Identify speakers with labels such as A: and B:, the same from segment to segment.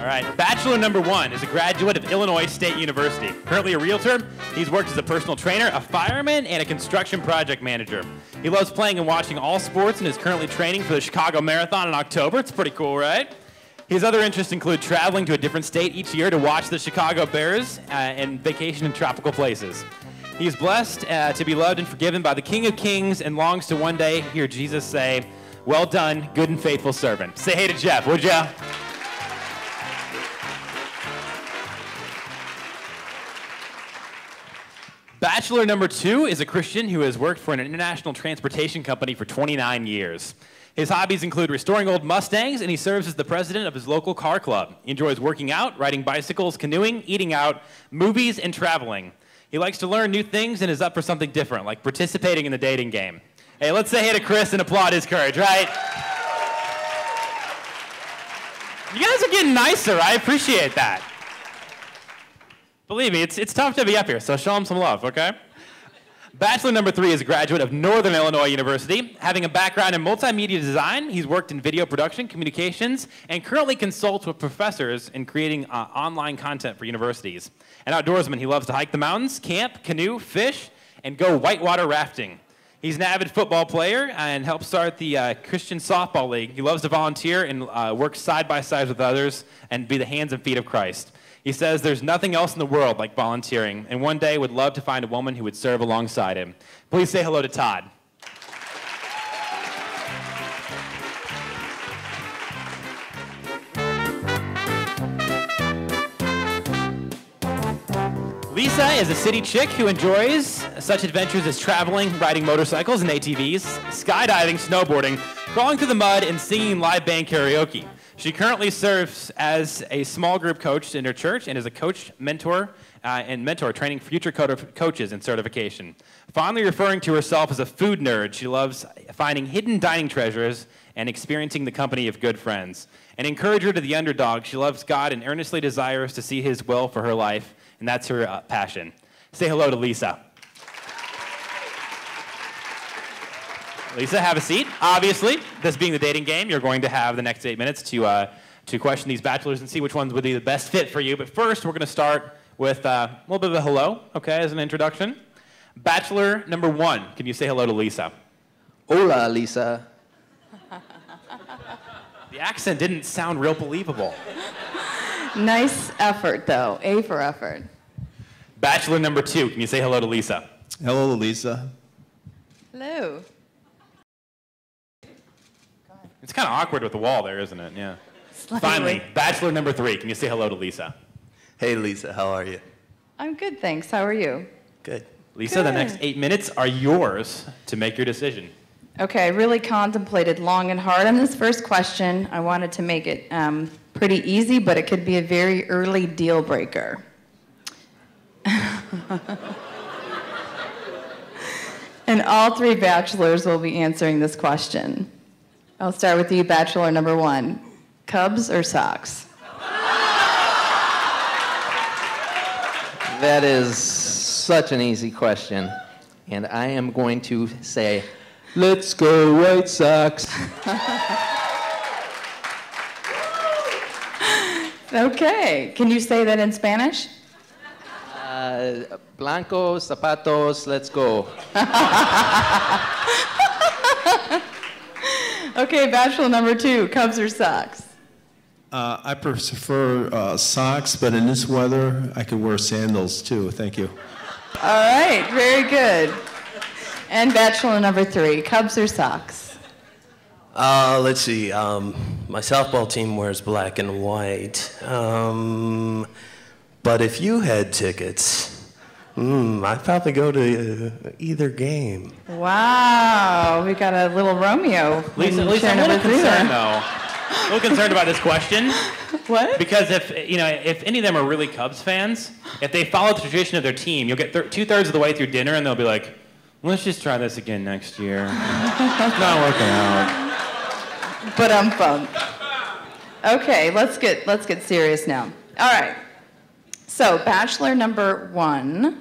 A: All right, bachelor number 1 is a graduate of Illinois State University. Currently a realtor, he's worked as a personal trainer, a fireman, and a construction project manager. He loves playing and watching all sports and is currently training for the Chicago Marathon in October. It's pretty cool, right? His other interests include traveling to a different state each year to watch the Chicago Bears and vacation in tropical places. He is blessed to be loved and forgiven by the King of Kings and longs to one day hear Jesus say, "Well done, good and faithful servant." Say hey to Jeff, would ya? Bachelor number 2 is a Christian who has worked for an international transportation company for 29 years. His hobbies include restoring old Mustangs, and he serves as the president of his local car club. He enjoys working out, riding bicycles, canoeing, eating out, movies, and traveling. He likes to learn new things and is up for something different, like participating in the dating game. Hey, let's say hey to Chris and applaud his courage, right? You guys are getting nicer. I appreciate that. Believe me, it's tough to be up here, so show him some love, okay? Bachelor number 3 is a graduate of Northern Illinois University. Having a background in multimedia design, he's worked in video production, communications, and currently consults with professors in creating online content for universities. An outdoorsman, he loves to hike the mountains, camp, canoe, fish, and go whitewater rafting. He's an avid football player and helped start the Christian Softball League. He loves to volunteer and work side by side with others and be the hands and feet of Christ. He says there's nothing else in the world like volunteering, and one day would love to find a woman who would serve alongside him. Please say hello to Todd. Lisa is a city chick who enjoys such adventures as traveling, riding motorcycles and ATVs, skydiving, snowboarding, crawling through the mud, and singing live band karaoke. She currently serves as a small group coach in her church and is a coach, mentor, training future coaches in certification. Fondly referring to herself as a food nerd, she loves finding hidden dining treasures and experiencing the company of good friends. An encourager to the underdog, she loves God and earnestly desires to see His will for her life, and that's her passion. Say hello to Lisa. Lisa, have a seat. Obviously, this being the dating game, you're going to have the next 8 minutes to question these bachelors and see which ones would be the best fit for you. But first, we're going to start with a little bit of a hello, okay, as an introduction. Bachelor number 1, can you say hello to Lisa?
B: Hola, Lisa.
A: The accent didn't sound real believable.
C: Nice effort, though. A for effort.
A: Bachelor number 2, can you say hello to Lisa?
D: Hello, Lisa.
C: Hello.
A: It's kind of awkward with the wall there, isn't it? Yeah.
C: Slightly.
A: Finally, bachelor number 3. Can you say hello to Lisa?
D: Hey, Lisa. How are you?
C: I'm good, thanks. How are you?
D: Good.
A: Lisa,
C: Good.
A: the next 8 minutes are yours to make your decision.
C: Okay, I really contemplated long and hard on this first question. I wanted to make it pretty easy, but it could be a very early deal breaker. And all 3 bachelors will be answering this question. I'll start with you, bachelor number 1. Cubs or Sox?
B: That is such an easy question. And I am going to say, let's go White Sox.
C: Okay, can you say that in Spanish?
B: Blanco, zapatos, let's go.
C: Okay, bachelor number 2, Cubs or Sox?
D: I prefer socks, but in this weather, I could wear sandals too. Thank you.
C: All right, very good. And bachelor number 3, Cubs or Sox?
E: Let's see. My softball team wears black and white. But if you had tickets, I'd probably go to either game.
C: Wow, we got a little Romeo.
A: Lisa, I'm a little concerned, though. A little concerned about this question.
C: What?
A: Because if any of them are really Cubs fans, if they follow the tradition of their team, you'll get 2/3 of the way through dinner, and they'll be like, let's just try this again next year. It's not working out.
C: But I'm bummed. Okay, let's get serious now. All right. So, bachelor number 1,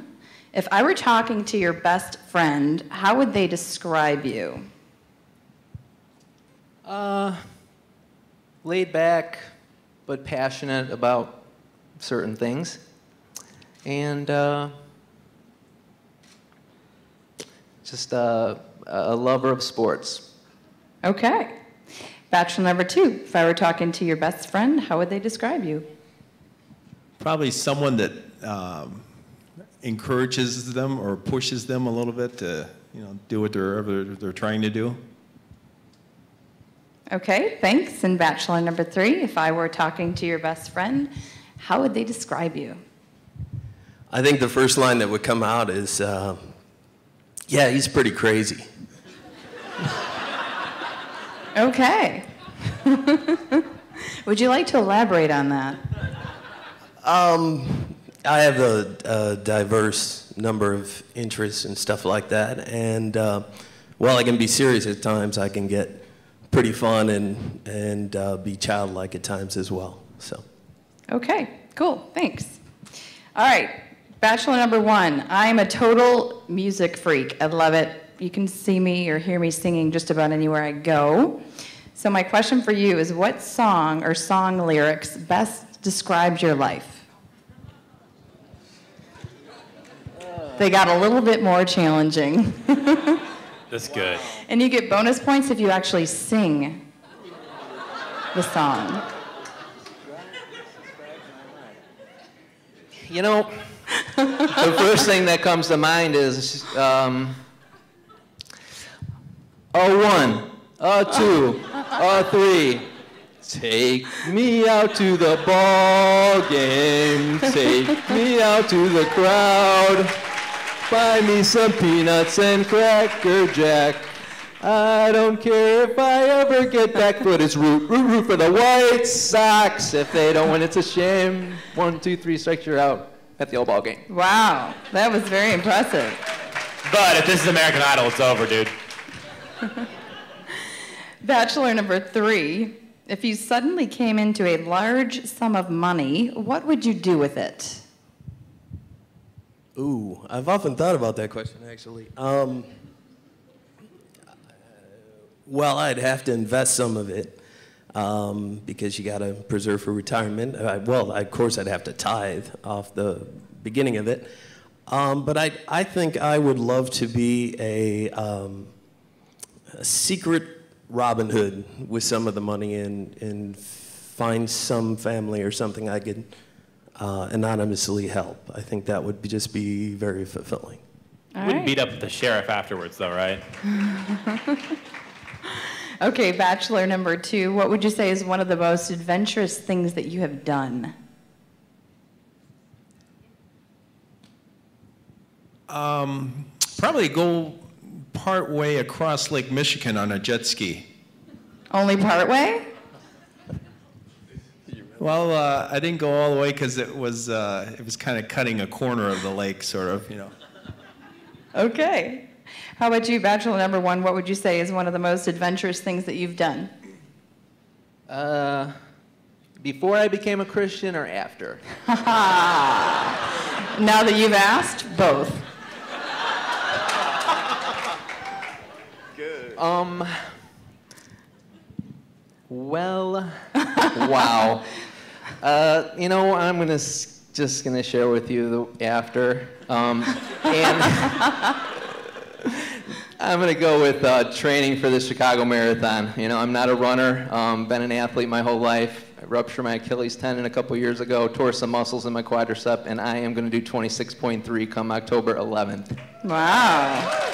C: if I were talking to your best friend, how would they describe you?
B: Laid back, but passionate about certain things. And just a lover of sports.
C: Okay. Bachelor number 2. If I were talking to your best friend, how would they describe you?
D: Probably someone that encourages them or pushes them a little bit to, do whatever they're trying to do.
C: Okay, thanks. And Bachelor number 3, if I were talking to your best friend, how would they describe you?
E: I think the first line that would come out is, yeah, he's pretty crazy.
C: Okay. Would you like to elaborate on that?
E: I have a diverse number of interests and stuff like that, and while I can be serious at times, I can get pretty fun and be childlike at times as well. So.
C: Okay, cool, thanks. All right, Bachelor number 1. I'm a total music freak. I love it. You can see me or hear me singing just about anywhere I go. So my question for you is, what song or song lyrics best describes your life? They got a little bit more challenging.
A: That's good.
C: And you get bonus points if you actually sing the song.
B: The first thing that comes to mind is a 1, a 2, a 3. Take me out to the ball game. Take me out to the crowd. Buy me some peanuts and Cracker Jack. I don't care if I ever get back, but it's root, root, root for the White Sox. If they don't win, it's a shame. 1, 2, 3 strikes, you're out at the old ball game.
C: Wow, that was very impressive.
A: But if this is American Idol, it's over, dude.
C: Bachelor number 3. If you suddenly came into a large sum of money, what would you do with it?
E: Ooh, I've often thought about that question, actually. Well, I'd have to invest some of it because you got to preserve for retirement. Of course, I'd have to tithe off the beginning of it. But I think I would love to be a secret Robin Hood with some of the money and find some family or something I could anonymously help. I think that would just be very fulfilling.
A: Wouldn't beat up the sheriff afterwards, though, right?
C: Okay, Bachelor number 2. What would you say is one of the most adventurous things that you have done?
D: Probably go part way across Lake Michigan on a jet ski.
C: Only part way?
D: Well, I didn't go all the way because it was kind of cutting a corner of the lake, sort of,
C: Okay. How about you, Bachelor number 1? What would you say is one of the most adventurous things that you've done?
B: Before I became a Christian or after?
C: Now that you've asked, both.
E: Good.
B: Well, wow. I'm just gonna share with you the after, and I'm gonna go with training for the Chicago Marathon. I'm not a runner. Been an athlete my whole life. I ruptured my Achilles tendon a couple years ago, tore some muscles in my quadricep, and I am gonna do 26.3 come October 11th.
C: Wow.